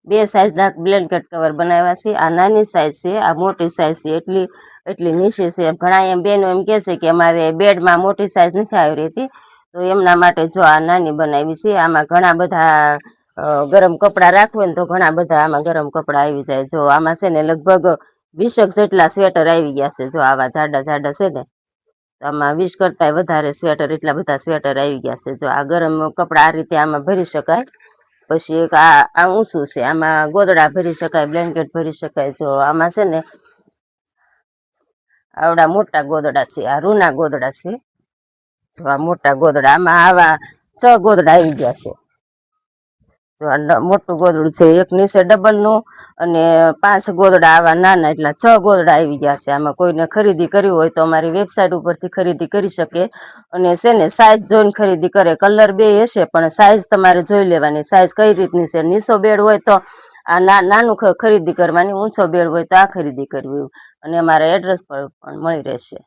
બે સાઈઝના blanket cover બનાવ્યા છે. આ નાની સાઈઝ છે, આ મોટી સાઈઝ છે, એટલી નીચે છે. ઘણા એમ બહેનો એમ કહે છે કે અમારે બેડમાં મોટી સાઈઝ નથી આવી રહેતી, તો એમના માટે જો આ નાની બનાવી છે. આમાં ઘણા બધા ગરમ કપડાં રાખવું ને તો ઘણા બધા આમાં ગરમ કપડાં આવી જાય. જો આમાં છે ને લગભગ 20 જેટલા સ્વેટર આવી ગયા છે. જો આવા જાડા જાડા છે ને, આમાં 20 કરતા વધારે સ્વેટર, એટલા બધા સ્વેટર આવી ગયા છે. જો આ ગરમ કપડાં આ રીતે આમાં ભરી શકાય. પછી એક આ ઊંચું છે, આમાં ગોદડા ભરી શકાય, બ્લેન્કેટ ભરી શકાય. જો આમાં છે ને આવડા મોટા ગોદડા છે, આ રૂના ગોદડા છે. જો આ મોટા ગોદડા, આમાં આવા 6 ગોદડા આવી ગયા છે. જો આ મોટું ગોદડું છે, એક નીચે ડબલનું, અને 5 ગોદડા આવા નાના, એટલા 6 ગોદડા આવી ગયા છે. આમાં કોઈને ખરીદી કરવી હોય તો અમારી વેબસાઇટ ઉપરથી ખરીદી કરી શકે. અને છે ને સાઈઝ જોઈને ખરીદી કરે. કલર બે હશે પણ સાઈઝ તમારે જોઈ લેવાની, સાઈઝ કઈ રીતની છે. નીચો બેડ હોય તો આ નાનું ખરીદી કરવાની, ઊંચો બેડ હોય તો આ ખરીદી કરવી. અને અમારા એડ્રેસ પર પણ મળી રહેશે.